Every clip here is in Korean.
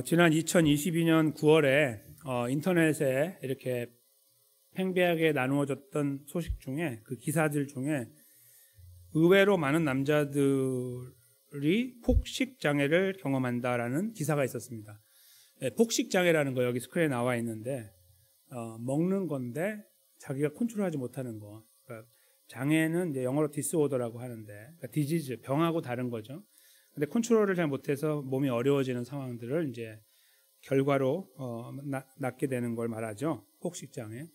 지난 2022년 9월에 인터넷에 이렇게 팽배하게 나누어졌던 소식 중에 그 기사들 중에 의외로 많은 남자들이 폭식 장애를 경험한다라는 기사가 있었습니다. 폭식 장애라는 거 여기 스크린에 나와 있는데 먹는 건데 자기가 컨트롤하지 못하는 거. 그러니까 장애는 이제 영어로 디스오더라고 하는데 그러니까 디지즈 병하고 다른 거죠. 근데 컨트롤을 잘 못해서 몸이 어려워지는 상황들을 이제 결과로 낳게 되는 걸 말하죠. 폭식 장애.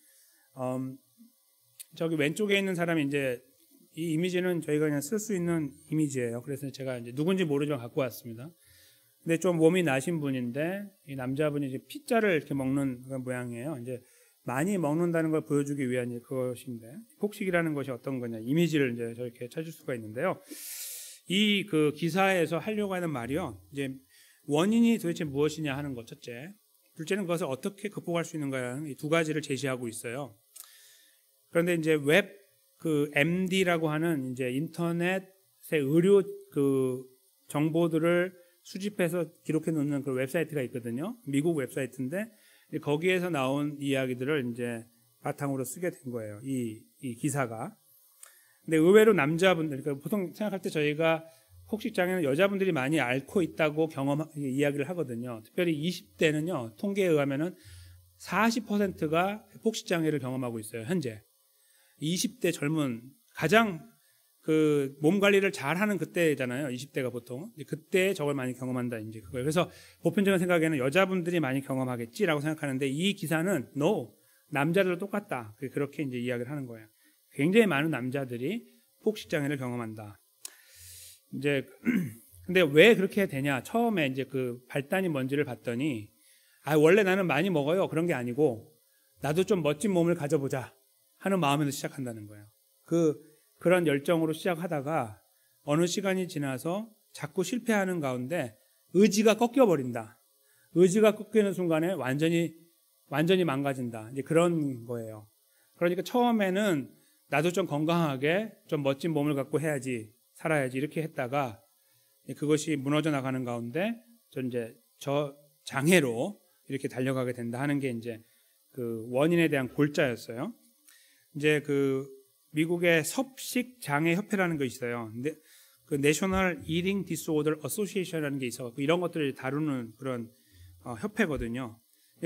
저기 왼쪽에 있는 사람이 이제 이 이미지는 저희가 그냥 쓸 수 있는 이미지예요. 그래서 제가 이제 누군지 모르지만 갖고 왔습니다. 근데 좀 몸이 나신 분인데 이 남자분이 이제 피자를 이렇게 먹는 그런 모양이에요. 이제 많이 먹는다는 걸 보여주기 위한 그것인데 폭식이라는 것이 어떤 거냐 이미지를 이제 저렇게 찾을 수가 있는데요. 이 그 기사에서 하려고 하는 말이요. 이제 원인이 도대체 무엇이냐 하는 것 첫째. 둘째는 그것을 어떻게 극복할 수 있는가라는 이 두 가지를 제시하고 있어요. 그런데 이제 그 MD라고 하는 이제 인터넷의 의료 그 정보들을 수집해서 기록해 놓는 그 웹사이트가 있거든요. 미국 웹사이트인데 거기에서 나온 이야기들을 이제 바탕으로 쓰게 된 거예요. 이 기사가. 근데 의외로 남자분들, 그러니까 보통 생각할 때 저희가 폭식장애는 여자분들이 많이 앓고 있다고 이야기를 하거든요. 특별히 20대는요, 통계에 의하면은 40%가 폭식장애를 경험하고 있어요, 현재. 20대 젊은, 가장 그 몸 관리를 잘 하는 그때잖아요, 20대가 보통. 그때 저걸 많이 경험한다, 이제 그거예요. 그래서 보편적인 생각에는 여자분들이 많이 경험하겠지라고 생각하는데 이 기사는 no, 남자들도 똑같다. 그렇게 이제 이야기를 하는 거예요. 굉장히 많은 남자들이 폭식장애를 경험한다. 이제 근데 왜 그렇게 되냐? 처음에 이제 그 발단이 뭔지를 봤더니 원래 나는 많이 먹어요. 그런 게 아니고 나도 좀 멋진 몸을 가져보자 하는 마음에서 시작한다는 거예요. 그런 열정으로 시작하다가 어느 시간이 지나서 자꾸 실패하는 가운데 의지가 꺾여 버린다. 의지가 꺾이는 순간에 완전히 망가진다. 이제 그런 거예요. 그러니까 처음에는 나도 좀 건강하게 좀 멋진 몸을 갖고 살아야지 이렇게 했다가 그것이 무너져 나가는 가운데 저 장애로 이렇게 달려가게 된다 하는 게 이제 그 원인에 대한 골자였어요. 이제 그 미국의 섭식 장애 협회라는 거 있어요. 근데 그 National Eating Disorder Association이라는 게 있어서 이런 것들을 다루는 그런 협회거든요.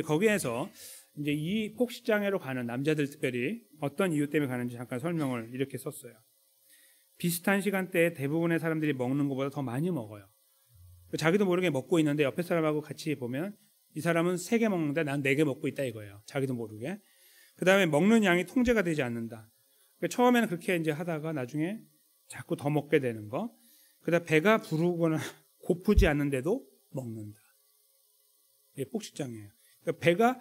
거기에서 이제 이 폭식 장애로 가는 남자들 특별히 어떤 이유 때문에 가는지 잠깐 설명을 이렇게 썼어요. 비슷한 시간대에 대부분의 사람들이 먹는 것보다 더 많이 먹어요. 자기도 모르게 먹고 있는데 옆에 사람하고 같이 보면 이 사람은 3개 먹는데 난 4개 먹고 있다 이거예요. 자기도 모르게. 그 다음에 먹는 양이 통제가 되지 않는다. 처음에는 그렇게 이제 하다가 나중에 자꾸 더 먹게 되는 거. 그 다음에 배가 부르거나 고프지 않는데도 먹는다. 이게 폭식장애예요. 그러니까 배가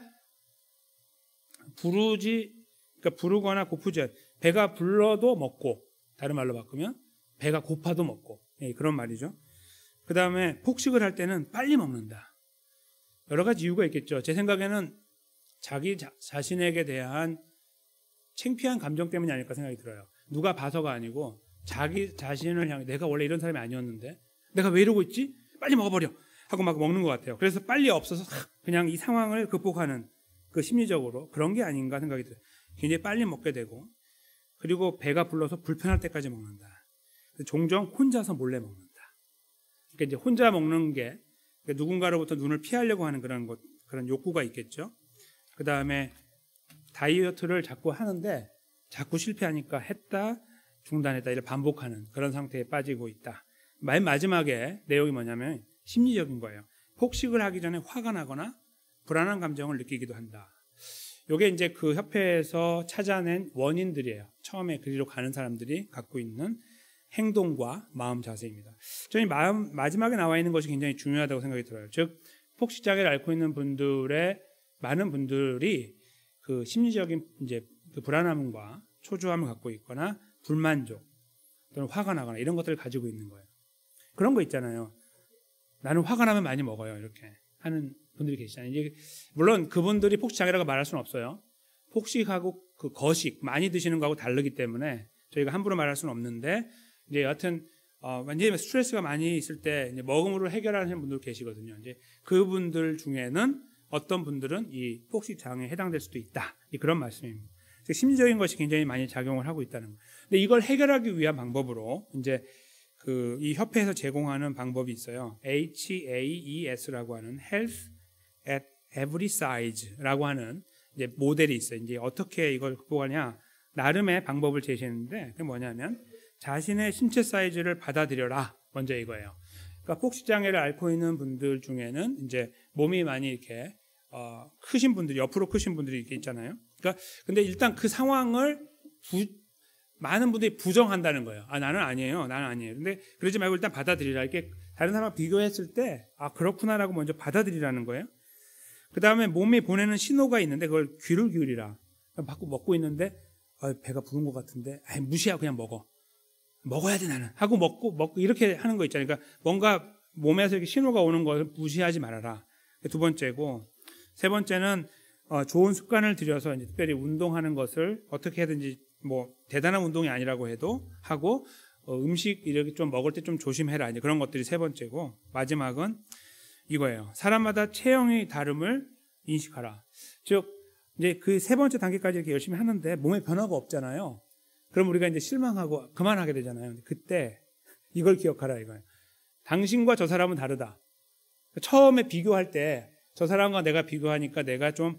부르거나 고프지 않, 배가 불러도 먹고, 다른 말로 바꾸면 배가 고파도 먹고, 그런 말이죠. 그 다음에 폭식을 할 때는 빨리 먹는다. 여러 가지 이유가 있겠죠. 제 생각에는 자기 자신에게 대한 창피한 감정 때문이 아닐까 생각이 들어요. 누가 봐서가 아니고 자기 자신을 향해 내가 원래 이런 사람이 아니었는데 내가 왜 이러고 있지? 빨리 먹어버려 하고 막 먹는 것 같아요. 그래서 빨리 없어서 그냥 이 상황을 극복하는 그 심리적으로 그런 게 아닌가 생각이 들어요. 굉장히 빨리 먹게 되고 그리고 배가 불러서 불편할 때까지 먹는다. 종종 혼자서 몰래 먹는다. 그러니까 이제 혼자 먹는 게 누군가로부터 눈을 피하려고 하는 그런 욕구가 있겠죠. 그 다음에 다이어트를 자꾸 하는데 자꾸 실패하니까 했다, 중단했다 이를 반복하는 그런 상태에 빠지고 있다. 맨 마지막에 내용이 뭐냐면 심리적인 거예요. 폭식을 하기 전에 화가 나거나 불안한 감정을 느끼기도 한다. 이게 이제 그 협회에서 찾아낸 원인들이에요. 처음에 그리로 가는 사람들이 갖고 있는 행동과 마음 자세입니다. 저는 마지막에 나와 있는 것이 굉장히 중요하다고 생각이 들어요. 즉 폭식장애를 앓고 있는 분들의 많은 분들이 그 심리적인 이제 그 불안함과 초조함을 갖고 있거나 불만족 또는 화가 나거나 이런 것들을 가지고 있는 거예요. 그런 거 있잖아요. 나는 화가 나면 많이 먹어요. 이렇게 하는 분들이 계시잖아요. 이제 물론 그분들이 폭식장애라고 말할 수는 없어요. 폭식하고 그 거식 많이 드시는 거하고 다르기 때문에 저희가 함부로 말할 수는 없는데 이제 여하튼 완전히 스트레스가 많이 있을 때 이제 먹음으로 해결하는 분들 계시거든요. 이제 그분들 중에는 어떤 분들은 이 폭식 장애에 해당될 수도 있다. 그런 말씀입니다. 심리적인 것이 굉장히 많이 작용을 하고 있다는 거예요. 근데 이걸 해결하기 위한 방법으로 이제 이 협회에서 제공하는 방법이 있어요. HAES라고 하는 Health at Every Size라고 하는 이제 모델이 있어요. 이제 어떻게 이걸 극복하냐? 나름의 방법을 제시했는데 그게 뭐냐면 자신의 신체 사이즈를 받아들여라. 먼저 이거예요. 그러니까 폭식 장애를 앓고 있는 분들 중에는 이제 몸이 많이 이렇게 크신 분들이 옆으로 크신 분들이 이렇게 있잖아요. 그러니까 근데 일단 그 상황을 많은 분들이 부정한다는 거예요. 나는 아니에요. 나는 아니에요. 근데 그러지 말고 일단 받아들이라. 이렇게 다른 사람과 비교했을 때 그렇구나라고 먼저 받아들이라는 거예요. 그 다음에 몸이 보내는 신호가 있는데 그걸 귀를 기울이라. 먹고 있는데 배가 부른 것 같은데 무시하고 그냥 먹어야 돼 나는 하고 먹고 이렇게 하는 거 있잖아요. 그러니까 뭔가 몸에서 이렇게 신호가 오는 걸 무시하지 말아라. 두 번째고, 세 번째는 좋은 습관을 들여서 이제 특별히 운동하는 것을 어떻게 해든지 뭐 대단한 운동이 아니라고 해도 하고 음식 이렇게 좀 먹을 때 좀 조심해라. 이제 그런 것들이 세 번째고, 마지막은 이거예요. 사람마다 체형의 다름을 인식하라. 즉 이제 그 세 번째 단계까지 이렇게 열심히 하는데 몸에 변화가 없잖아요. 그럼 우리가 이제 실망하고 그만하게 되잖아요. 그때 이걸 기억하라 이거예요. 당신과 저 사람은 다르다. 처음에 비교할 때 저 사람과 내가 비교하니까 내가 좀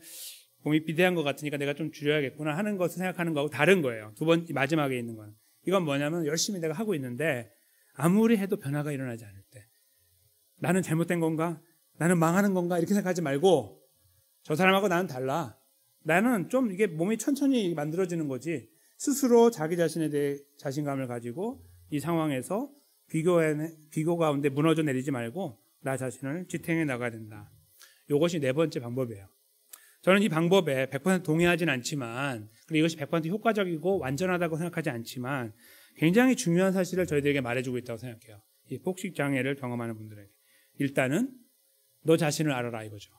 몸이 비대한 것 같으니까 내가 좀 줄여야겠구나 하는 것을 생각하는 거하고 다른 거예요. 마지막에 있는 건. 이건 뭐냐면 열심히 내가 하고 있는데 아무리 해도 변화가 일어나지 않을 때 나는 잘못된 건가? 나는 망하는 건가? 이렇게 생각하지 말고 저 사람하고 나는 달라. 나는 좀 이게 몸이 천천히 만들어지는 거지. 스스로 자기 자신에 대해 자신감을 가지고 이 상황에서 비교 가운데 무너져 내리지 말고 나 자신을 지탱해 나가야 된다. 이것이 네 번째 방법이에요. 저는 이 방법에 100% 동의하진 않지만, 그리고 이것이 100% 효과적이고 완전하다고 생각하지 않지만 굉장히 중요한 사실을 저희들에게 말해주고 있다고 생각해요. 이 폭식 장애를 경험하는 분들에게. 일단은 너 자신을 알아라 이거죠.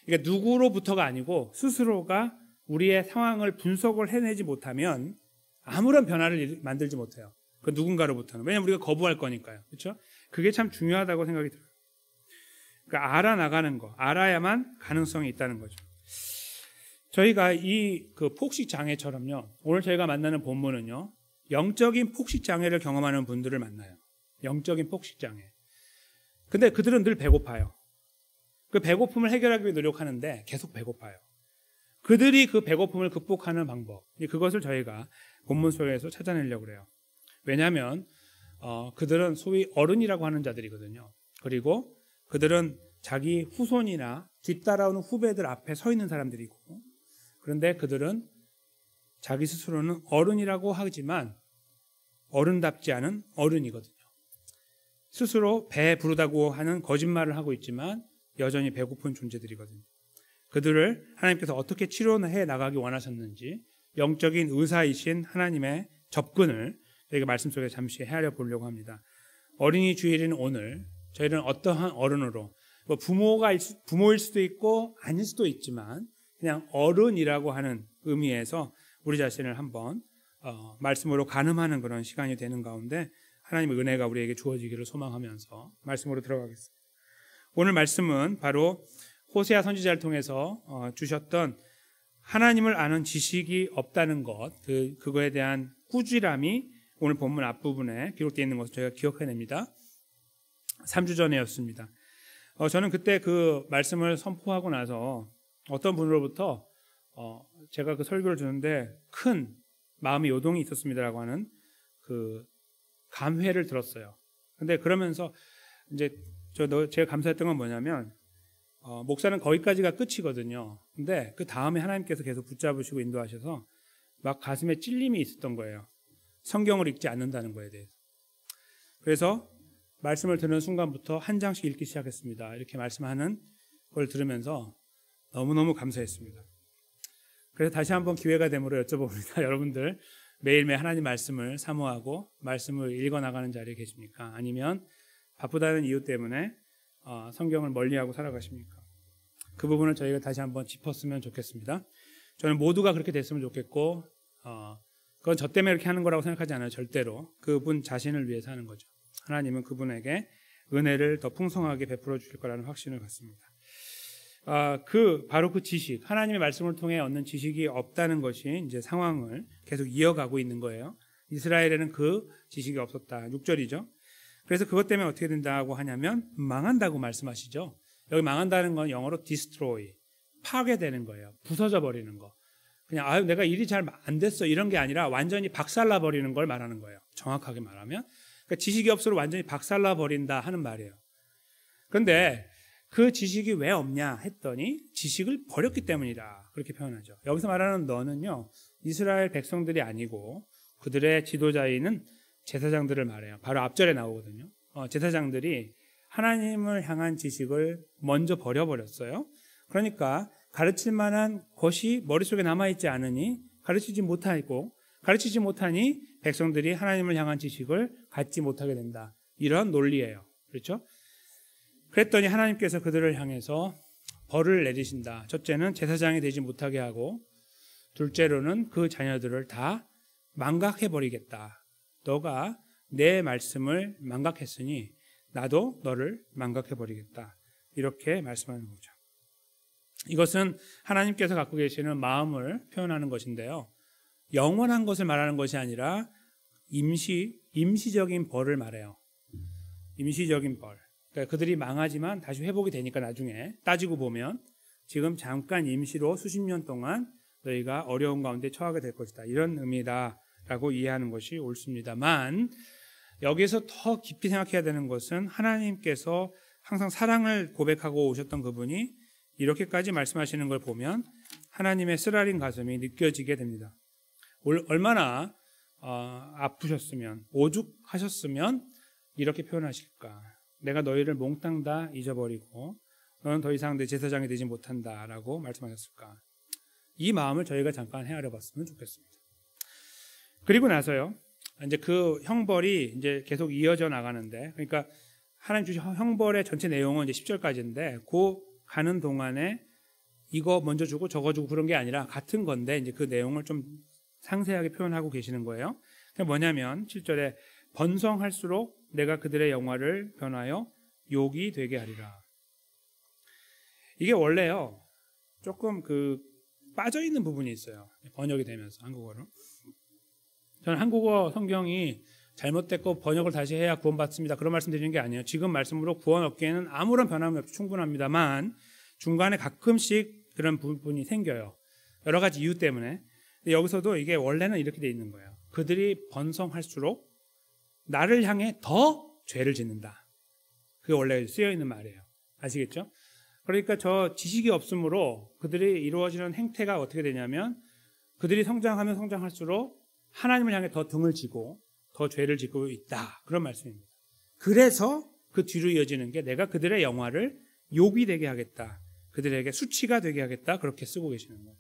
그러니까 누구로부터가 아니고 스스로가 우리의 상황을 분석을 해내지 못하면 아무런 변화를 만들지 못해요. 그 누군가로부터는. 왜냐하면 우리가 거부할 거니까요. 그렇죠? 그게 참 중요하다고 생각이 들어요. 그러니까 알아나가는 거, 알아야만 가능성이 있다는 거죠. 저희가 이 폭식 장애처럼요. 오늘 저희가 만나는 본문은요. 영적인 폭식 장애를 경험하는 분들을 만나요. 영적인 폭식 장애. 근데 그들은 늘 배고파요. 그 배고픔을 해결하기 위해 노력하는데 계속 배고파요. 그들이 그 배고픔을 극복하는 방법, 그것을 저희가 본문 속에서 찾아내려고 그래요. 왜냐하면 그들은 소위 어른이라고 하는 자들이거든요. 그리고 그들은 자기 후손이나 뒤따라오는 후배들 앞에 서 있는 사람들이고, 그런데 그들은 자기 스스로는 어른이라고 하지만 어른답지 않은 어른이거든요. 스스로 배 부르다고 하는 거짓말을 하고 있지만 여전히 배고픈 존재들이거든요. 그들을 하나님께서 어떻게 치료해 나가기 원하셨는지 영적인 의사이신 하나님의 접근을 저희가 말씀 속에 잠시 헤아려 보려고 합니다. 어린이 주일인 오늘 저희는 어떠한 어른으로, 부모일 수도 있고 아닐 수도 있지만 그냥 어른이라고 하는 의미에서 우리 자신을 한번 말씀으로 가늠하는 그런 시간이 되는 가운데 하나님의 은혜가 우리에게 주어지기를 소망하면서 말씀으로 들어가겠습니다. 오늘 말씀은 바로 호세아 선지자를 통해서 주셨던 하나님을 아는 지식이 없다는 것, 그거에 대한 꾸지람이 오늘 본문 앞부분에 기록되어 있는 것을 저희가 기억해냅니다. 3주 전에였습니다. 저는 그때 그 말씀을 선포하고 나서 어떤 분으로부터 제가 그 설교를 주는데 큰 마음의 요동이 있었습니다라고 하는 그 감회를 들었어요. 근데 그러면서 이제 제가 감사했던 건 뭐냐면 목사는 거기까지가 끝이거든요. 근데 그 다음에 하나님께서 계속 붙잡으시고 인도하셔서 막 가슴에 찔림이 있었던 거예요. 성경을 읽지 않는다는 거에 대해서. 그래서 말씀을 듣는 순간부터 한 장씩 읽기 시작했습니다. 이렇게 말씀하는 걸 들으면서 너무너무 감사했습니다. 그래서 다시 한번 기회가 되므로 여쭤봅니다. 여러분들 매일매일 하나님 말씀을 사모하고 말씀을 읽어나가는 자리에 계십니까? 아니면 바쁘다는 이유 때문에 성경을 멀리하고 살아가십니까? 그 부분을 저희가 다시 한번 짚었으면 좋겠습니다. 저는 모두가 그렇게 됐으면 좋겠고 그건 저 때문에 이렇게 하는 거라고 생각하지 않아요. 절대로 그분 자신을 위해서 하는 거죠. 하나님은 그분에게 은혜를 더 풍성하게 베풀어 주실 거라는 확신을 갖습니다. 바로 그 지식, 하나님의 말씀을 통해 얻는 지식이 없다는 것이 이제 상황을 계속 이어가고 있는 거예요. 이스라엘에는 그 지식이 없었다. 6절이죠. 그래서 그것 때문에 어떻게 된다고 하냐면 망한다고 말씀하시죠. 여기 망한다는 건 영어로 destroy, 파괴되는 거예요. 부서져 버리는 거. 그냥 내가 일이 잘 안 됐어 이런 게 아니라 완전히 박살나 버리는 걸 말하는 거예요. 정확하게 말하면. 그러니까 지식이 없어도 완전히 박살나 버린다 하는 말이에요. 그런데 그 지식이 왜 없냐 했더니 지식을 버렸기 때문이다. 그렇게 표현하죠. 여기서 말하는 너는요, 이스라엘 백성들이 아니고 그들의 지도자인 제사장들을 말해요. 바로 앞절에 나오거든요. 제사장들이 하나님을 향한 지식을 먼저 버려버렸어요. 그러니까 가르칠 만한 것이 머릿속에 남아있지 않으니 가르치지 못하니 백성들이 하나님을 향한 지식을 갖지 못하게 된다. 이런 논리예요. 그렇죠? 그랬더니 하나님께서 그들을 향해서 벌을 내리신다. 첫째는 제사장이 되지 못하게 하고, 둘째로는 그 자녀들을 다 망각해버리겠다. 너가 내 말씀을 망각했으니 나도 너를 망각해버리겠다. 이렇게 말씀하는 거죠. 이것은 하나님께서 갖고 계시는 마음을 표현하는 것인데요. 영원한 것을 말하는 것이 아니라 임시적인 벌을 말해요. 임시적인 벌. 그러니까 그들이 망하지만 다시 회복이 되니까 나중에 따지고 보면 지금 잠깐 임시로 수십 년 동안 너희가 어려운 가운데 처하게 될 것이다. 이런 의미다라고 이해하는 것이 옳습니다만, 여기서 더 깊이 생각해야 되는 것은 하나님께서 항상 사랑을 고백하고 오셨던 그분이 이렇게까지 말씀하시는 걸 보면 하나님의 쓰라린 가슴이 느껴지게 됩니다. 얼마나 아프셨으면, 오죽하셨으면 이렇게 표현하실까. 내가 너희를 몽땅 다 잊어버리고 너는 더 이상 내 제사장이 되지 못한다라고 말씀하셨을까. 이 마음을 저희가 잠깐 헤아려 봤으면 좋겠습니다. 그리고 나서요, 이제 그 형벌이 이제 계속 이어져 나가는데, 그러니까 하나님 주신 형벌의 전체 내용은 이제 10절까지인데, 그 가는 동안에 이거 먼저 주고 저거 주고 그런 게 아니라 같은 건데, 이제 그 내용을 좀 상세하게 표현하고 계시는 거예요. 그게 뭐냐면 7절에 번성할수록 내가 그들의 영화를 변하여 욕이 되게 하리라. 이게 원래요, 조금 빠져있는 부분이 있어요. 번역이 되면서 한국어로. 저는 한국어 성경이 잘못됐고 번역을 다시 해야 구원받습니다. 그런 말씀 드리는 게 아니에요. 지금 말씀으로 구원 얻기에는 아무런 변함이 없이 충분합니다만 중간에 가끔씩 그런 부분이 생겨요. 여러 가지 이유 때문에. 근데 여기서도 이게 원래는 이렇게 돼 있는 거예요. 그들이 번성할수록 나를 향해 더 죄를 짓는다. 그게 원래 쓰여 있는 말이에요. 아시겠죠? 그러니까 저 지식이 없으므로 그들이 이루어지는 행태가 어떻게 되냐면 그들이 성장하면 성장할수록 하나님을 향해 더 등을 지고 더 죄를 짓고 있다. 그런 말씀입니다. 그래서 그 뒤로 이어지는 게 내가 그들의 영화를 욕이 되게 하겠다. 그들에게 수치가 되게 하겠다. 그렇게 쓰고 계시는 거예요.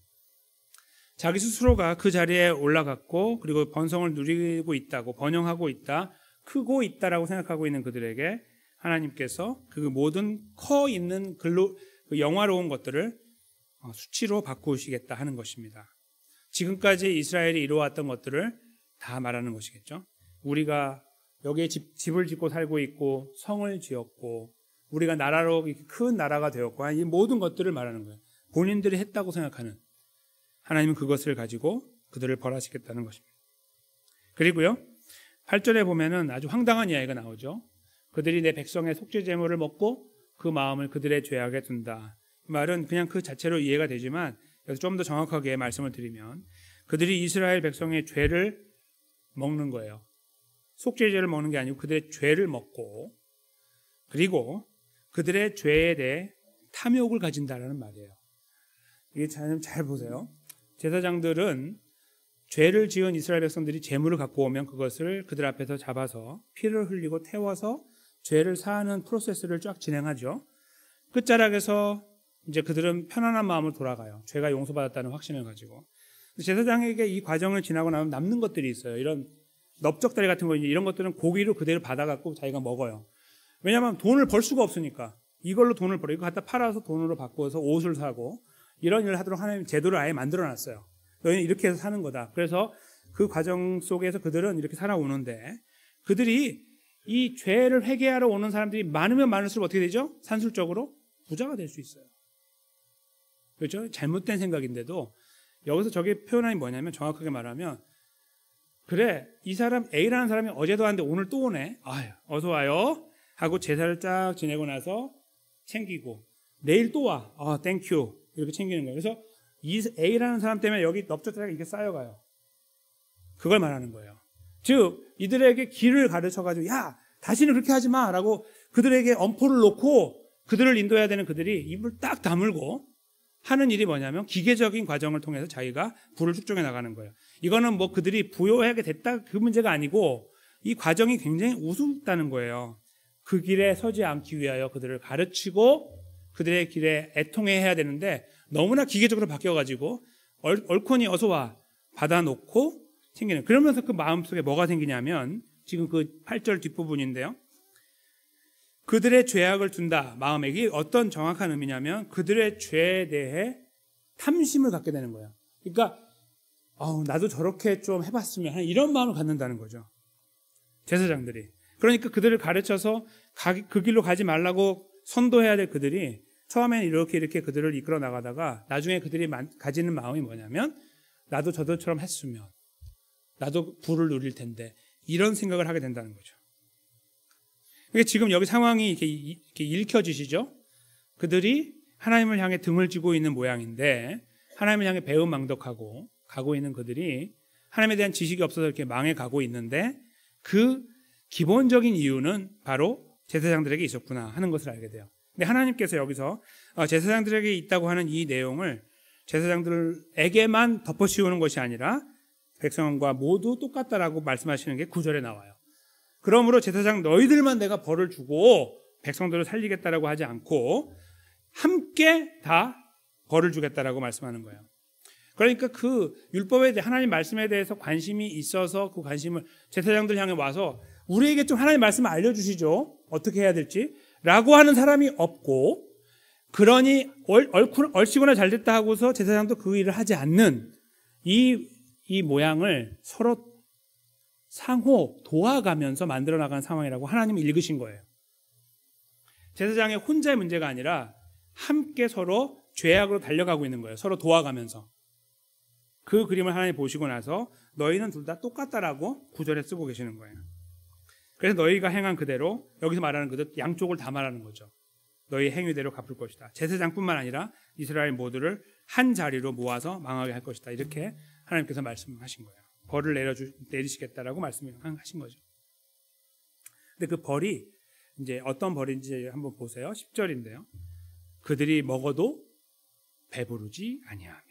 자기 스스로가 그 자리에 올라갔고 그리고 번성을 누리고 있다고, 번영하고 있다, 크고 있다라고 생각하고 있는 그들에게 하나님께서 그 모든 커 있는 그 영화로운 것들을 수치로 바꾸시겠다 하는 것입니다. 지금까지 이스라엘이 이루어왔던 것들을 다 말하는 것이겠죠. 우리가 여기에 집을 짓고 살고 있고 성을 지었고 우리가 나라로 큰 나라가 되었고 이 모든 것들을 말하는 거예요. 본인들이 했다고 생각하는, 하나님은 그것을 가지고 그들을 벌하시겠다는 것입니다. 그리고요, 8절에 보면은 아주 황당한 이야기가 나오죠. 그들이 내 백성의 속죄 제물을 먹고 그 마음을 그들의 죄악에 둔다. 이 말은 그냥 그 자체로 이해가 되지만 여기서 좀 더 정확하게 말씀을 드리면 그들이 이스라엘 백성의 죄를 먹는 거예요. 속죄제를 먹는 게 아니고 그들의 죄를 먹고 그리고 그들의 죄에 대해 탐욕을 가진다라는 말이에요. 이게 잘 보세요. 제사장들은 죄를 지은 이스라엘 백성들이 제물을 갖고 오면 그것을 그들 앞에서 잡아서 피를 흘리고 태워서 죄를 사하는 프로세스를 쫙 진행하죠. 끝자락에서 이제 그들은 편안한 마음으로 돌아가요. 죄가 용서받았다는 확신을 가지고. 제사장에게 이 과정을 지나고 나면 남는 것들이 있어요. 이런 넓적다리 같은 거, 이런 것들은 고기로 그대로 받아갖고 자기가 먹어요. 왜냐하면 돈을 벌 수가 없으니까. 이걸로 돈을 벌어. 이거 갖다 팔아서 돈으로 바꿔서 옷을 사고 이런 일을 하도록 하나님 제도를 아예 만들어놨어요. 너희는 이렇게 해서 사는 거다. 그래서 그 과정 속에서 그들은 이렇게 살아오는데 그들이 이 죄를 회개하러 오는 사람들이 많으면 많을수록 어떻게 되죠? 산술적으로 부자가 될 수 있어요. 그렇죠? 잘못된 생각인데도 여기서 저게 표현이 뭐냐면 정확하게 말하면 그래 이 사람 A라는 사람이 어제도 왔는데 오늘 또 오네. 아유 어서 와요 하고 제사를 쫙 지내고 나서 챙기고 내일 또 와. 아 땡큐 이렇게 챙기는 거예요. 그래서 이 A라는 사람 때문에 여기 넓적다가 이게 쌓여가요. 그걸 말하는 거예요. 즉 이들에게 길을 가르쳐가지고 야 다시는 그렇게 하지 마라고 그들에게 엄포를 놓고 그들을 인도해야 되는 그들이 입을 딱 다물고 하는 일이 뭐냐면 기계적인 과정을 통해서 자기가 부를 축적해 나가는 거예요. 이거는 뭐 그들이 부요하게 됐다 그 문제가 아니고 이 과정이 굉장히 우습다는 거예요. 그 길에 서지 않기 위하여 그들을 가르치고 그들의 길에 애통해야 되는데 너무나 기계적으로 바뀌어가지고 얼코니 어서 와 받아놓고 생기는. 그러면서 그 마음속에 뭐가 생기냐면 지금 그 8절 뒷부분인데요. 그들의 죄악을 둔다 마음에. 이게 어떤 정확한 의미냐면 그들의 죄에 대해 탐심을 갖게 되는 거예요. 그러니까 나도 저렇게 좀 해봤으면 하는 이런 마음을 갖는다는 거죠. 제사장들이. 그러니까 그들을 가르쳐서 그 길로 가지 말라고 선도해야 될 그들이 처음에는 이렇게 그들을 이끌어 나가다가 나중에 그들이 가지는 마음이 뭐냐면 나도 저들처럼 했으면 나도 부를 누릴 텐데 이런 생각을 하게 된다는 거죠. 그러니까 지금 여기 상황이 이렇게 읽혀지시죠? 그들이 하나님을 향해 등을 쥐고 있는 모양인데 하나님을 향해 배은망덕하고 가고 있는 그들이 하나님에 대한 지식이 없어서 이렇게 망해 가고 있는데 그 기본적인 이유는 바로 제사장들에게 있었구나 하는 것을 알게 돼요. 근데 하나님께서 여기서 제사장들에게 있다고 하는 이 내용을 제사장들에게만 덮어씌우는 것이 아니라 백성과 모두 똑같다라고 말씀하시는 게 9절에 나와요. 그러므로 제사장 너희들만 내가 벌을 주고 백성들을 살리겠다라고 하지 않고 함께 다 벌을 주겠다라고 말씀하는 거예요. 그러니까 그 율법에 대해 하나님 말씀에 대해서 관심이 있어서 그 관심을 제사장들 향해 와서 우리에게 좀 하나님 말씀을 알려주시죠. 어떻게 해야 될지 라고 하는 사람이 없고 그러니 얼씨구나 잘됐다 하고서 제사장도 그 일을 하지 않는 이 모양을 서로 상호 도와가면서 만들어 나가는 상황이라고 하나님이 읽으신 거예요. 제사장의 혼자의 문제가 아니라 함께 서로 죄악으로 달려가고 있는 거예요. 서로 도와가면서. 그 그림을 하나님 보시고 나서 너희는 둘 다 똑같다라고 9절에 쓰고 계시는 거예요. 그래서 너희가 행한 그대로 여기서 말하는 그대로 양쪽을 다 말하는 거죠. 너희 행위대로 갚을 것이다. 제사장뿐만 아니라 이스라엘 모두를 한 자리로 모아서 망하게 할 것이다. 이렇게 하나님께서 말씀하신 거예요. 벌을 내리시겠다라고 말씀하신 거죠. 근데 그 벌이 이제 어떤 벌인지 한번 보세요. 10절인데요. 그들이 먹어도 배부르지 아니하며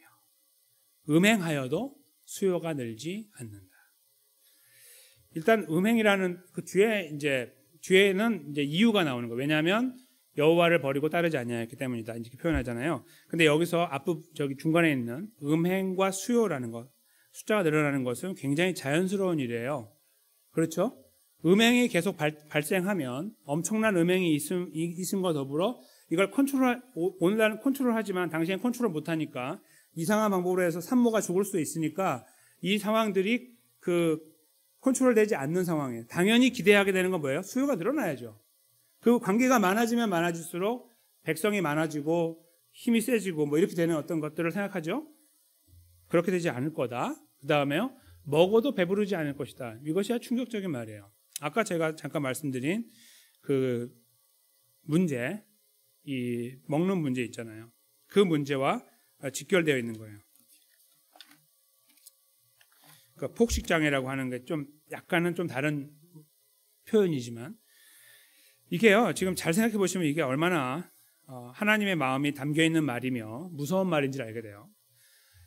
음행하여도 수요가 늘지 않는다. 일단 음행이라는 그 뒤에는 이제 이유가 나오는 거예요. 왜냐하면 여호와를 버리고 따르지 아니하였기 때문이다. 이렇게 표현하잖아요. 근데 여기서 저기 중간에 있는 음행과 수요라는 것, 숫자가 늘어나는 것은 굉장히 자연스러운 일이에요. 그렇죠? 음행이 계속 발생하면 엄청난 음행이 있음과 더불어 이걸 오늘날은 컨트롤하지만 당시엔 컨트롤 못하니까 이상한 방법으로 해서 산모가 죽을 수도 있으니까 이 상황들이 컨트롤되지 않는 상황이에요. 당연히 기대하게 되는 건 뭐예요? 수요가 늘어나야죠. 그 관계가 많아지면 많아질수록 백성이 많아지고 힘이 세지고 뭐 이렇게 되는 어떤 것들을 생각하죠. 그렇게 되지 않을 거다. 그 다음에요. 먹어도 배부르지 않을 것이다. 이것이 아주 충격적인 말이에요. 아까 제가 잠깐 말씀드린 그 문제, 이 먹는 문제 있잖아요. 그 문제와 직결되어 있는 거예요. 그러니까 폭식장애라고 하는 게 좀 약간은 좀 다른 표현이지만 이게요. 지금 잘 생각해 보시면 이게 얼마나 하나님의 마음이 담겨 있는 말이며 무서운 말인지를 알게 돼요.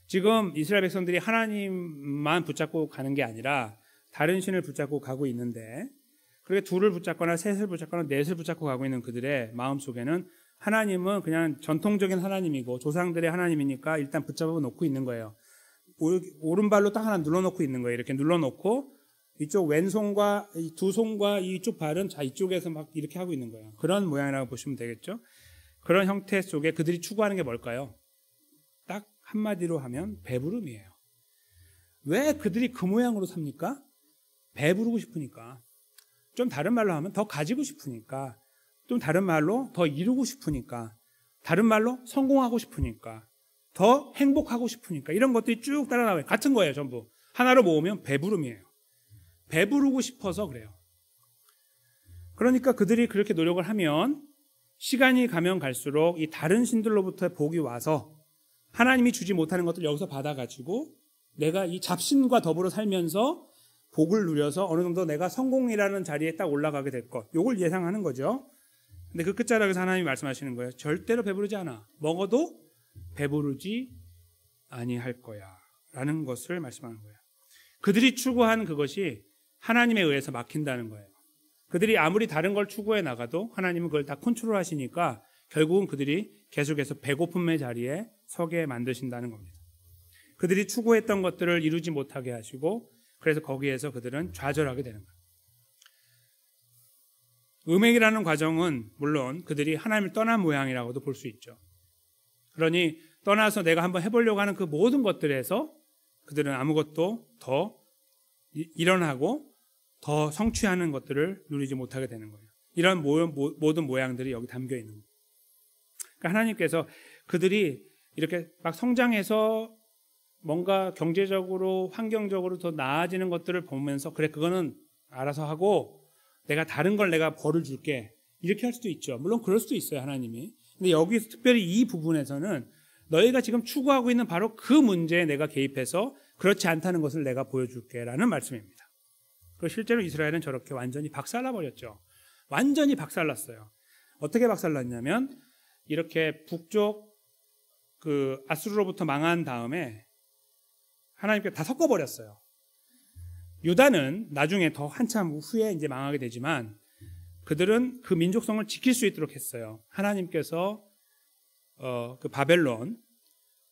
지금 이스라엘 백성들이 하나님만 붙잡고 가는 게 아니라 다른 신을 붙잡고 가고 있는데 그렇게 둘을 붙잡거나 셋을 붙잡거나 넷을 붙잡고 가고 있는 그들의 마음 속에는 하나님은 그냥 전통적인 하나님이고 조상들의 하나님이니까 일단 붙잡아 놓고 있는 거예요. 오른발로 딱 하나 눌러놓고 있는 거예요. 이렇게 눌러놓고 이쪽 왼손과 두 손과 이쪽 발은 이쪽에서 막 이렇게 하고 있는 거예요. 그런 모양이라고 보시면 되겠죠. 그런 형태 속에 그들이 추구하는 게 뭘까요? 딱 한마디로 하면 배부름이에요. 왜 그들이 그 모양으로 삽니까? 배부르고 싶으니까. 좀 다른 말로 하면 더 가지고 싶으니까, 좀 다른 말로 더 이루고 싶으니까, 다른 말로 성공하고 싶으니까, 더 행복하고 싶으니까, 이런 것들이 쭉 따라 나와요. 같은 거예요, 전부. 하나로 모으면 배부름이에요. 배부르고 싶어서 그래요. 그러니까 그들이 그렇게 노력을 하면 시간이 가면 갈수록 이 다른 신들로부터 복이 와서 하나님이 주지 못하는 것들 여기서 받아가지고 내가 이 잡신과 더불어 살면서 복을 누려서 어느 정도 내가 성공이라는 자리에 딱 올라가게 될 것. 요걸 예상하는 거죠. 근데 그 끝자락에서 하나님이 말씀하시는 거예요. 절대로 배부르지 않아. 먹어도 배부르지 아니할 거야. 라는 것을 말씀하는 거예요. 그들이 추구한 그것이 하나님에 의해서 막힌다는 거예요. 그들이 아무리 다른 걸 추구해 나가도 하나님은 그걸 다 컨트롤 하시니까 결국은 그들이 계속해서 배고픔의 자리에 서게 만드신다는 겁니다. 그들이 추구했던 것들을 이루지 못하게 하시고 그래서 거기에서 그들은 좌절하게 되는 거예요. 음행이라는 과정은 물론 그들이 하나님을 떠난 모양이라고도 볼 수 있죠. 그러니 떠나서 내가 한번 해보려고 하는 그 모든 것들에서 그들은 아무것도 더 일어나고 더 성취하는 것들을 누리지 못하게 되는 거예요. 이런 모든 모양들이 여기 담겨 있는 거예요. 그러니까 하나님께서 그들이 이렇게 막 성장해서 뭔가 경제적으로 환경적으로 더 나아지는 것들을 보면서 그래 그거는 알아서 하고 내가 다른 걸 내가 벌을 줄게 이렇게 할 수도 있죠. 물론 그럴 수도 있어요, 하나님이. 근데 여기서 특별히 이 부분에서는 너희가 지금 추구하고 있는 바로 그 문제에 내가 개입해서 그렇지 않다는 것을 내가 보여줄게 라는 말씀입니다. 그리고 실제로 이스라엘은 저렇게 완전히 박살나버렸죠. 완전히 박살났어요. 어떻게 박살났냐면 이렇게 북쪽 그 아수르로부터 망한 다음에 하나님께 다 섞어버렸어요. 유다는 나중에 더 한참 후에 이제 망하게 되지만 그들은 그 민족성을 지킬 수 있도록 했어요. 하나님께서 그 바벨론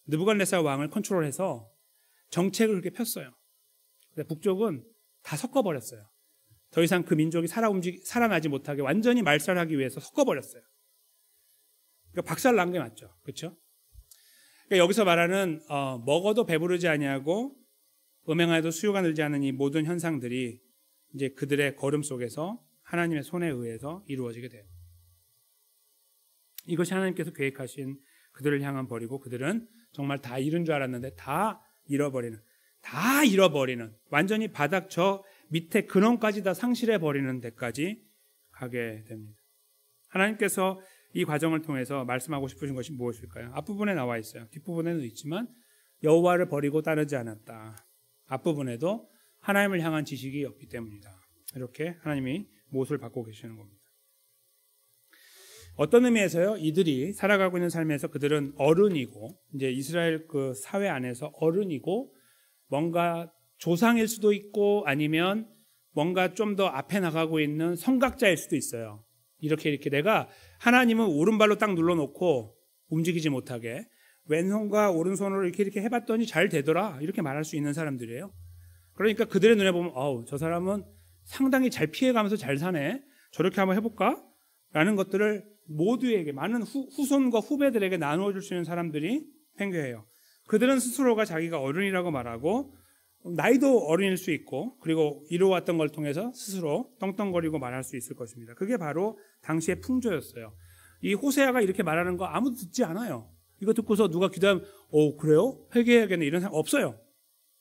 느부갓네살 왕을 컨트롤해서 정책을 그렇게 폈어요. 근데 북쪽은 다 섞어버렸어요. 더 이상 그 민족이 살아나지 못하게 완전히 말살하기 위해서 섞어버렸어요. 그러니까 박살난 게 맞죠, 그렇죠? 그러니까 여기서 말하는 먹어도 배부르지 아니하고 음행하여도 수요가 늘지 않는 이 모든 현상들이 이제 그들의 걸음 속에서 하나님의 손에 의해서 이루어지게 돼요. 이것이 하나님께서 계획하신 그들을 향한 벌이고 그들은 정말 다 잃은 줄 알았는데 다 잃어버리는 완전히 바닥 저 밑에 근원까지 다 상실해버리는 데까지 가게 됩니다. 하나님께서 이 과정을 통해서 말씀하고 싶으신 것이 무엇일까요? 앞부분에 나와 있어요. 뒷부분에도 있지만 여호와를 버리고 따르지 않았다. 앞부분에도 하나님을 향한 지식이 없기 때문이다. 이렇게 하나님이 못을 받고 계시는 겁니다. 어떤 의미에서요? 이들이 살아가고 있는 삶에서 그들은 어른이고 이제 이스라엘 그 사회 안에서 어른이고 뭔가 조상일 수도 있고 아니면 뭔가 좀 더 앞에 나가고 있는 선각자일 수도 있어요. 이렇게 내가 하나님은 오른발로 딱 눌러놓고 움직이지 못하게 왼손과 오른손으로 이렇게 해봤더니 잘 되더라 이렇게 말할 수 있는 사람들이에요. 그러니까 그들의 눈에 보면 저 사람은 상당히 잘 피해가면서 잘 사네. 저렇게 한번 해볼까? 라는 것들을 모두에게 많은 후손과 후배들에게 나누어 줄 수 있는 사람들이 팽교해요. 그들은 스스로가 자기가 어른이라고 말하고 나이도 어른일 수 있고 그리고 이루어왔던 걸 통해서 스스로 떵떵거리고 말할 수 있을 것입니다. 그게 바로 당시의 풍조였어요. 이 호세아가 이렇게 말하는 거 아무도 듣지 않아요. 이거 듣고서 누가 기도하면 그래요? 회개해야겠네 이런 사람 없어요.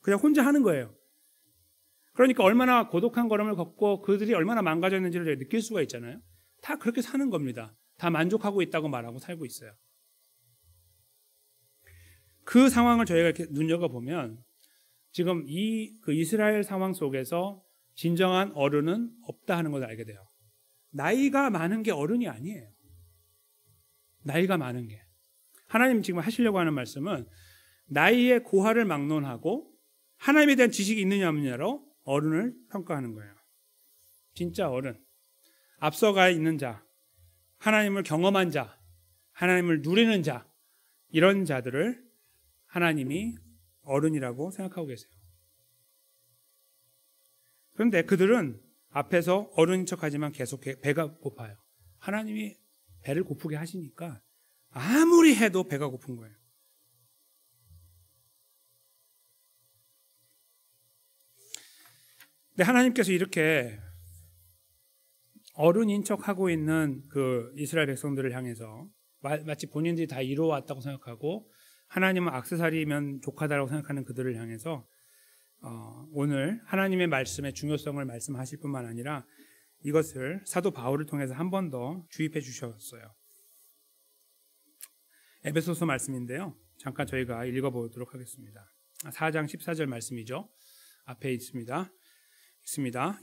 그냥 혼자 하는 거예요. 그러니까 얼마나 고독한 걸음을 걷고 그들이 얼마나 망가졌는지를 느낄 수가 있잖아요. 다 그렇게 사는 겁니다. 다 만족하고 있다고 말하고 살고 있어요. 그 상황을 저희가 이렇게 눈여겨보면 지금 그 이스라엘 상황 속에서 진정한 어른은 없다 하는 것을 알게 돼요. 나이가 많은 게 어른이 아니에요. 나이가 많은 게. 하나님 지금 하시려고 하는 말씀은 나이의 고하를 막론하고 하나님에 대한 지식이 있느냐 없느냐로 어른을 평가하는 거예요. 진짜 어른. 앞서가 있는 자, 하나님을 경험한 자, 하나님을 누리는 자, 이런 자들을 하나님이 어른이라고 생각하고 계세요. 그런데 그들은 앞에서 어른인 척하지만 계속 배가 고파요. 하나님이 배를 고프게 하시니까 아무리 해도 배가 고픈 거예요. 근데 하나님께서 이렇게 어른인 척하고 있는 그 이스라엘 백성들을 향해서 마치 본인들이 다 이루어왔다고 생각하고 하나님은 액세서리면 족하다라고 생각하는 그들을 향해서 오늘 하나님의 말씀의 중요성을 말씀하실 뿐만 아니라 이것을 사도 바울을 통해서 한 번 더 주입해 주셨어요. 에베소서 말씀인데요. 잠깐 저희가 읽어보도록 하겠습니다. 4장 14절 말씀이죠. 앞에 있습니다.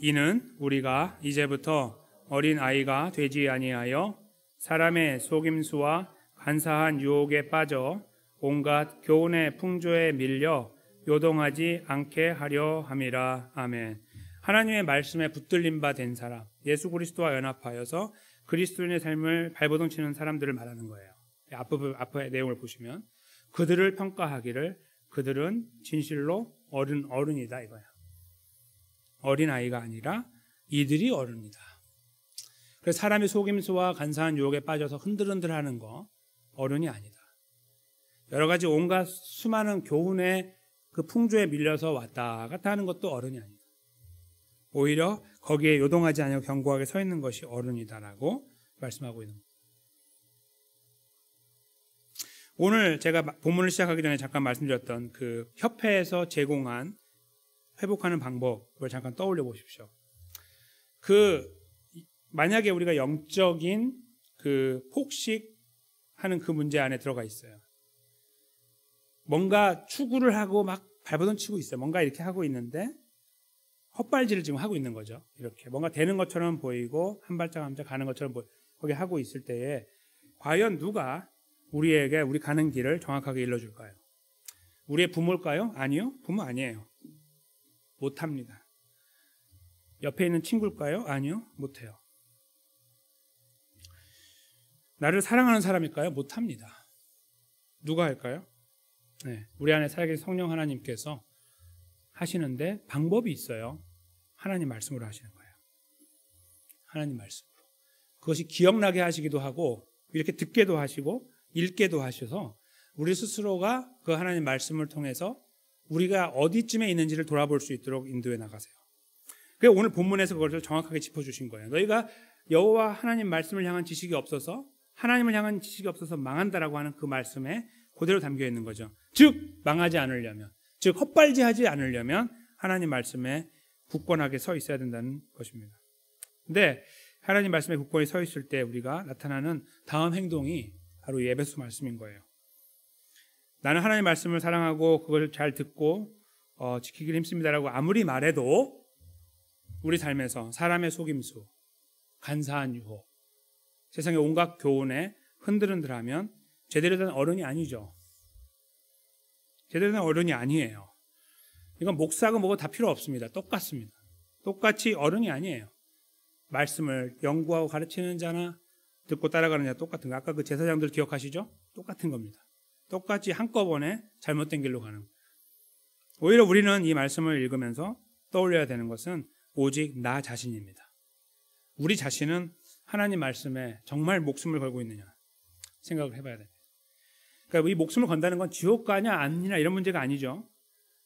이는 우리가 이제부터 어린 아이가 되지 아니하여 사람의 속임수와 간사한 유혹에 빠져 온갖 교훈의 풍조에 밀려 요동하지 않게 하려 함이라. 아멘. 하나님의 말씀에 붙들림 바 된 사람, 예수 그리스도와 연합하여서 그리스도인의 삶을 발버둥치는 사람들을 말하는 거예요. 앞의 내용을 보시면 그들을 평가하기를 그들은 진실로 어른이다 이거야. 어린 아이가 아니라 이들이 어른이다. 그래서 사람의 속임수와 간사한 유혹에 빠져서 흔들흔들하는 거 어른이 아니다. 여러 가지 온갖 수많은 교훈의 그 풍조에 밀려서 왔다 갔다 하는 것도 어른이 아니다. 오히려 거기에 요동하지 않고 견고하게 서 있는 것이 어른이다라고 말씀하고 있는 겁니다. 오늘 제가 본문을 시작하기 전에 잠깐 말씀드렸던 그 협회에서 제공한 회복하는 방법을 잠깐 떠올려 보십시오. 만약에 우리가 영적인 그 폭식하는 그 문제 안에 들어가 있어요. 뭔가 추구를 하고 막 발버둥 치고 있어요. 뭔가 이렇게 하고 있는데 헛발질을 지금 하고 있는 거죠. 이렇게 뭔가 되는 것처럼 보이고 한 발짝 한 발짝 가는 것처럼 거기 하고 있을 때에 과연 누가 우리에게 우리 가는 길을 정확하게 일러줄까요? 우리의 부모일까요? 아니요. 부모 아니에요. 못합니다. 옆에 있는 친구일까요? 아니요. 못해요. 나를 사랑하는 사람일까요? 못합니다. 누가 할까요? 네, 우리 안에 살아계신 성령 하나님께서 하시는데 방법이 있어요. 하나님 말씀으로 하시는 거예요. 하나님 말씀으로. 그것이 기억나게 하시기도 하고 이렇게 듣게도 하시고 읽게도 하셔서 우리 스스로가 그 하나님 말씀을 통해서 우리가 어디쯤에 있는지를 돌아볼 수 있도록 인도해 나가세요. 그래서 오늘 본문에서 그것을 정확하게 짚어주신 거예요. 너희가 여호와 하나님 말씀을 향한 지식이 없어서 하나님을 향한 지식이 없어서 망한다라고 하는 그 말씀에 그대로 담겨 있는 거죠. 즉 망하지 않으려면, 즉 헛발질하지 않으려면 하나님 말씀에 굳건하게 서 있어야 된다는 것입니다. 근데 하나님 말씀에 굳건히 서 있을 때 우리가 나타나는 다음 행동이 바로 이 에베소 말씀인 거예요. 나는 하나님 말씀을 사랑하고 그걸 잘 듣고 지키기를 힘씁니다라고 아무리 말해도 우리 삶에서 사람의 속임수, 간사한 유혹, 세상의 온갖 교훈에 흔들흔들하면 제대로 된 어른이 아니죠. 제대로 된 어른이 아니에요. 이건 목사고 뭐고 다 필요 없습니다. 똑같습니다. 똑같이 어른이 아니에요. 말씀을 연구하고 가르치는 자나 듣고 따라가는 자 똑같은 거. 아까 그 제사장들 기억하시죠? 똑같은 겁니다. 똑같이 한꺼번에 잘못된 길로 가는 거예요. 오히려 우리는 이 말씀을 읽으면서 떠올려야 되는 것은 오직 나 자신입니다. 우리 자신은 하나님 말씀에 정말 목숨을 걸고 있느냐 생각을 해봐야 됩니다. 그러니까 이 목숨을 건다는 건 지옥 가냐 아니냐 이런 문제가 아니죠.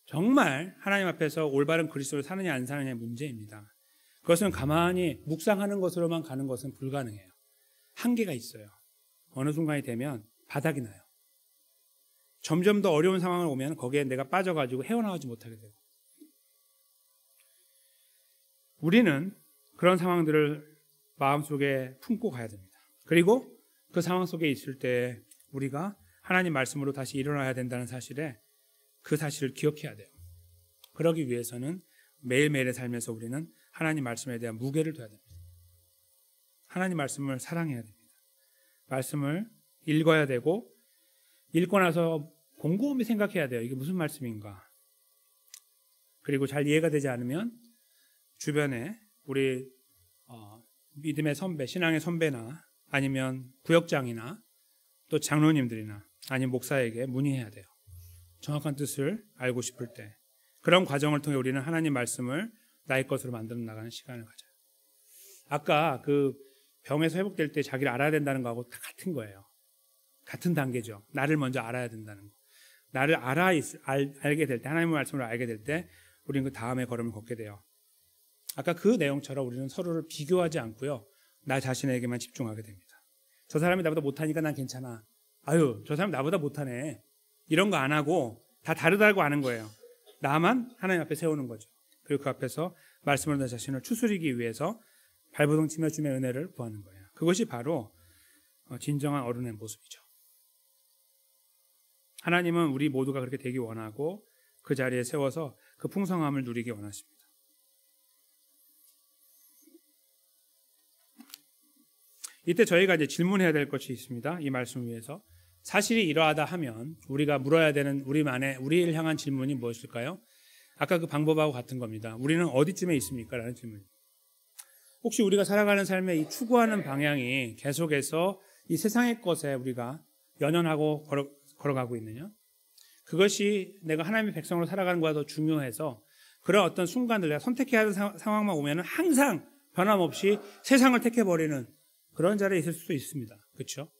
정말 하나님 앞에서 올바른 그리스도를 사느냐 안 사느냐의 문제입니다. 그것은 가만히 묵상하는 것으로만 가는 것은 불가능해요. 한계가 있어요. 어느 순간이 되면 바닥이 나요. 점점 더 어려운 상황을 오면 거기에 내가 빠져가지고 헤어나오지 못하게 되고. 우리는 그런 상황들을 마음속에 품고 가야 됩니다. 그리고 그 상황 속에 있을 때 우리가 하나님 말씀으로 다시 일어나야 된다는 사실에 그 사실을 기억해야 돼요. 그러기 위해서는 매일매일의 삶에서 우리는 하나님 말씀에 대한 무게를 둬야 됩니다. 하나님 말씀을 사랑해야 됩니다. 말씀을 읽어야 되고 읽고 나서 곰곰이 생각해야 돼요. 이게 무슨 말씀인가? 그리고 잘 이해가 되지 않으면 주변에 우리 믿음의 선배, 신앙의 선배나 아니면 구역장이나 또 장로님들이나 아니면 목사에게 문의해야 돼요. 정확한 뜻을 알고 싶을 때. 그런 과정을 통해 우리는 하나님 말씀을 나의 것으로 만들어 나가는 시간을 가져요. 아까 그 병에서 회복될 때 자기를 알아야 된다는 거하고 다 같은 거예요. 같은 단계죠. 나를 먼저 알아야 된다는 거. 나를 알게 될 때, 하나님의 말씀을 알게 될 때 우리는 그 다음에 걸음을 걷게 돼요. 아까 그 내용처럼 우리는 서로를 비교하지 않고요. 나 자신에게만 집중하게 됩니다. 저 사람이 나보다 못하니까 난 괜찮아. 아유, 저 사람 나보다 못하네. 이런 거 안 하고 다 다르다고 아는 거예요. 나만 하나님 앞에 세우는 거죠. 그리고 그 앞에서 말씀으로 내 자신을 추스리기 위해서 발버둥 치며 주의 은혜를 구하는 거예요. 그것이 바로 진정한 어른의 모습이죠. 하나님은 우리 모두가 그렇게 되기 원하고 그 자리에 세워서 그 풍성함을 누리기 원하십니다. 이때 저희가 이제 질문해야 될 것이 있습니다. 이 말씀 위에서 사실이 이러하다 하면 우리가 물어야 되는 우리를 향한 질문이 무엇일까요? 아까 그 방법하고 같은 겁니다. 우리는 어디쯤에 있습니까? 라는 질문입니다. 혹시 우리가 살아가는 삶에 이 추구하는 방향이 계속해서 이 세상의 것에 우리가 연연하고 걸어가고 있느냐? 그것이 내가 하나님의 백성으로 살아가는 것보다 더 중요해서 그런 어떤 순간들 내가 선택해야 하는 상황만 오면 항상 변함없이 세상을 택해버리는 그런 자리에 있을 수도 있습니다. 그렇죠?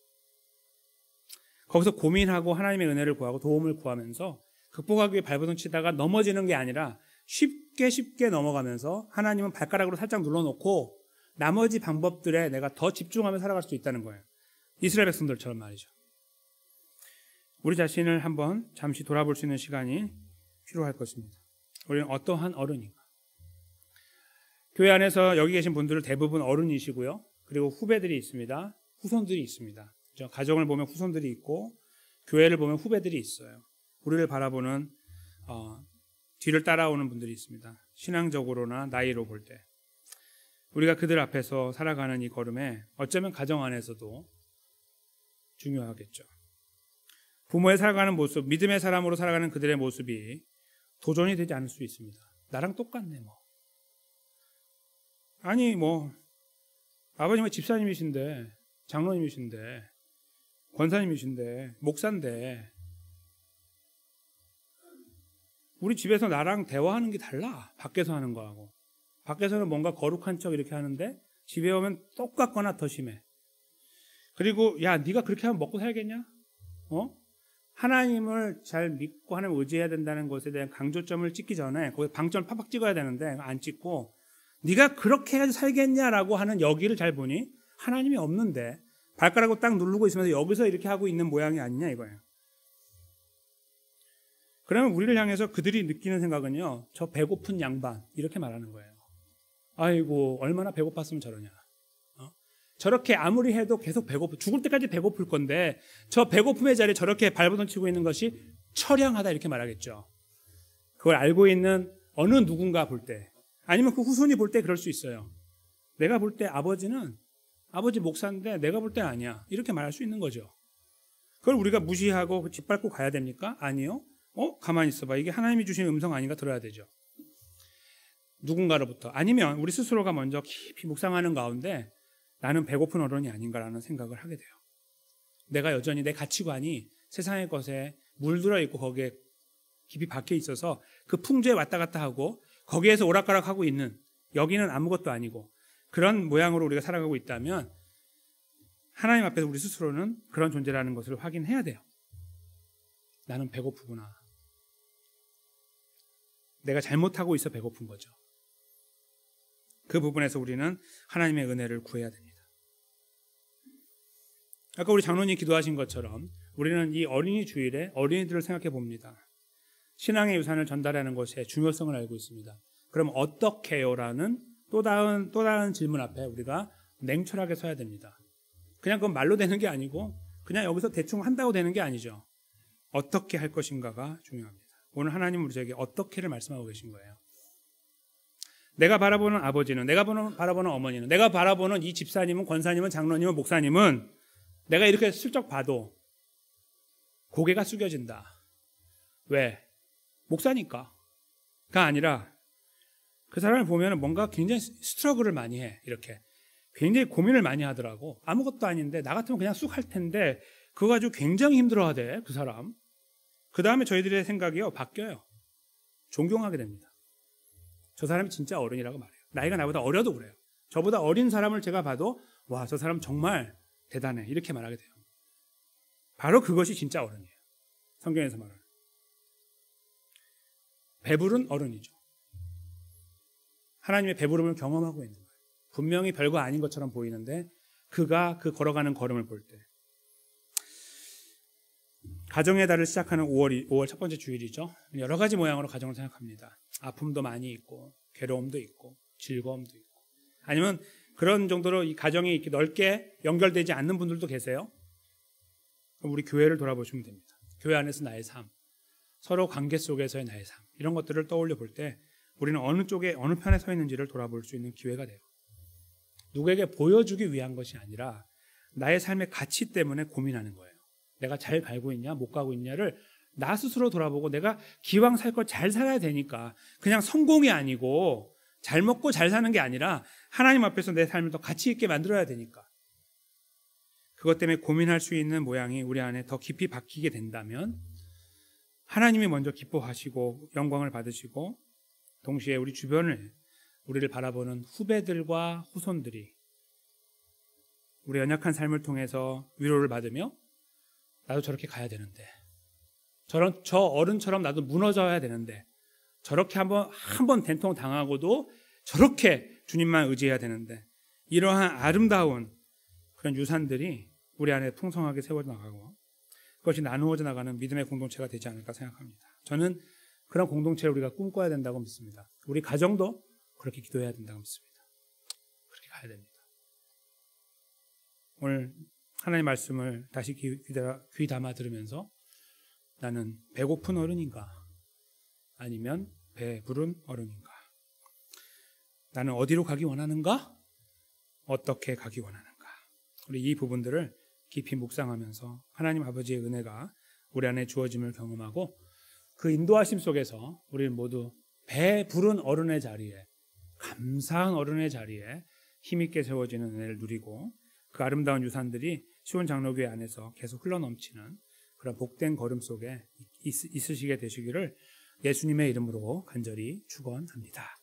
거기서 고민하고 하나님의 은혜를 구하고 도움을 구하면서 극복하기 위해 발버둥 치다가 넘어지는 게 아니라 쉽게 넘어가면서 하나님은 발가락으로 살짝 눌러놓고 나머지 방법들에 내가 더 집중하며 살아갈 수 있다는 거예요. 이스라엘 백성들처럼 말이죠. 우리 자신을 한번 잠시 돌아볼 수 있는 시간이 필요할 것입니다. 우리는 어떠한 어른인가? 교회 안에서 여기 계신 분들은 대부분 어른이시고요. 그리고 후배들이 있습니다. 후손들이 있습니다. 가정을 보면 후손들이 있고 교회를 보면 후배들이 있어요. 우리를 바라보는 뒤를 따라오는 분들이 있습니다. 신앙적으로나 나이로 볼 때. 우리가 그들 앞에서 살아가는 이 걸음에 어쩌면 가정 안에서도 중요하겠죠. 부모의 살아가는 모습, 믿음의 사람으로 살아가는 그들의 모습이 도전이 되지 않을 수 있습니다. 나랑 똑같네 뭐. 아니 뭐 아버님은 집사님이신데 장로님이신데 권사님이신데 목사인데 우리 집에서 나랑 대화하는 게 달라. 밖에서 하는 거하고. 밖에서는 뭔가 거룩한 척 이렇게 하는데 집에 오면 똑같거나 더 심해. 그리고 야 네가 그렇게 하면 먹고 살겠냐? 하나님을 잘 믿고 하나님을 의지해야 된다는 것에 대한 강조점을 찍기 전에 거기 방점을 팍팍 찍어야 되는데 안 찍고 네가 그렇게 해야지 살겠냐라고 하는 여기를 잘 보니 하나님이 없는데 발가락으로 딱 누르고 있으면서 여기서 이렇게 하고 있는 모양이 아니냐 이거예요. 그러면 우리를 향해서 그들이 느끼는 생각은요. 저 배고픈 양반 이렇게 말하는 거예요. 아이고 얼마나 배고팠으면 저러냐. 저렇게 아무리 해도 계속 죽을 때까지 배고플 건데 저 배고픔의 자리에 저렇게 발버둥 치고 있는 것이 처량하다 이렇게 말하겠죠. 그걸 알고 있는 어느 누군가 볼 때 아니면 그 후손이 볼 때 그럴 수 있어요. 내가 볼 때 아버지 목사인데 내가 볼 때 아니야. 이렇게 말할 수 있는 거죠. 그걸 우리가 무시하고 짓밟고 가야 됩니까? 아니요. 가만히 있어봐. 이게 하나님이 주신 음성 아닌가 들어야 되죠. 누군가로부터. 아니면 우리 스스로가 먼저 깊이 묵상하는 가운데 나는 배고픈 어른이 아닌가라는 생각을 하게 돼요. 내가 여전히 내 가치관이 세상의 것에 물들어 있고 거기에 깊이 박혀 있어서 그 풍조에 왔다 갔다 하고 거기에서 오락가락하고 있는 여기는 아무것도 아니고 그런 모양으로 우리가 살아가고 있다면 하나님 앞에서 우리 스스로는 그런 존재라는 것을 확인해야 돼요. 나는 배고프구나. 내가 잘못하고 있어 배고픈 거죠. 그 부분에서 우리는 하나님의 은혜를 구해야 됩니다. 아까 우리 장로님 기도하신 것처럼 우리는 이 어린이 주일에 어린이들을 생각해 봅니다. 신앙의 유산을 전달하는 것의 중요성을 알고 있습니다. 그럼 어떻게 해요라는 또 다른 질문 앞에 우리가 냉철하게 서야 됩니다. 그냥 그건 말로 되는 게 아니고 그냥 여기서 대충 한다고 되는 게 아니죠. 어떻게 할 것인가가 중요합니다. 오늘 하나님은 우리에게 어떻게를 말씀하고 계신 거예요. 내가 바라보는 아버지는, 내가 바라보는 어머니는, 내가 바라보는 이 집사님은, 권사님은, 장로님은, 목사님은 내가 이렇게 슬쩍 봐도 고개가 숙여진다. 왜? 목사니까. 가 아니라 그 사람을 보면 뭔가 굉장히 스트러글을 많이 해. 이렇게. 굉장히 고민을 많이 하더라고. 아무것도 아닌데 나 같으면 그냥 쑥 할 텐데 그거 가지고 굉장히 힘들어하대. 그 사람. 그 다음에 저희들의 생각이요. 바뀌어요. 존경하게 됩니다. 저 사람이 진짜 어른이라고 말해요. 나이가 나보다 어려도 그래요. 저보다 어린 사람을 제가 봐도 와, 저 사람 정말 대단해. 이렇게 말하게 돼요. 바로 그것이 진짜 어른이에요. 성경에서 말하는. 배부른 어른이죠. 하나님의 배부름을 경험하고 있는 거예요. 분명히 별거 아닌 것처럼 보이는데 그가 그 걸어가는 걸음을 볼 때 가정의 달을 시작하는 5월 첫 번째 주일이죠. 여러 가지 모양으로 가정을 생각합니다. 아픔도 많이 있고 괴로움도 있고 즐거움도 있고 아니면 그런 정도로 이 가정이 이렇게 넓게 연결되지 않는 분들도 계세요. 그럼 우리 교회를 돌아보시면 됩니다. 교회 안에서 나의 삶, 서로 관계 속에서의 나의 삶 이런 것들을 떠올려 볼 때 우리는 어느 쪽에 어느 편에 서 있는지를 돌아볼 수 있는 기회가 돼요. 누구에게 보여주기 위한 것이 아니라 나의 삶의 가치 때문에 고민하는 거예요. 내가 잘 가고 있냐 못 가고 있냐를 나 스스로 돌아보고 내가 기왕 살 거 잘 살아야 되니까 그냥 성공이 아니고 잘 먹고 잘 사는 게 아니라 하나님 앞에서 내 삶을 더 가치 있게 만들어야 되니까 그것 때문에 고민할 수 있는 모양이 우리 안에 더 깊이 박히게 된다면 하나님이 먼저 기뻐하시고 영광을 받으시고 동시에 우리 주변을 우리를 바라보는 후배들과 후손들이 우리 연약한 삶을 통해서 위로를 받으며 나도 저렇게 가야 되는데 저 어른처럼 나도 무너져야 되는데 저렇게 한번 된통 당하고도 저렇게 주님만 의지해야 되는데 이러한 아름다운 그런 유산들이 우리 안에 풍성하게 세워져 나가고 그것이 나누어져 나가는 믿음의 공동체가 되지 않을까 생각합니다. 저는 그런 공동체를 우리가 꿈꿔야 된다고 믿습니다. 우리 가정도 그렇게 기도해야 된다고 믿습니다. 그렇게 가야 됩니다. 오늘 하나님의 말씀을 다시 귀 담아 들으면서 나는 배고픈 어른인가 아니면 배부른 어른인가 나는 어디로 가기 원하는가 어떻게 가기 원하는가 우리 이 부분들을 깊이 묵상하면서 하나님 아버지의 은혜가 우리 안에 주어짐을 경험하고 그 인도하심 속에서 우리 모두 배부른 어른의 자리에 감사한 어른의 자리에 힘있게 세워지는 은혜를 누리고 그 아름다운 유산들이 시온 장로교회 안에서 계속 흘러넘치는 그런 복된 걸음 속에 있으시게 되시기를 예수님의 이름으로 간절히 축원합니다.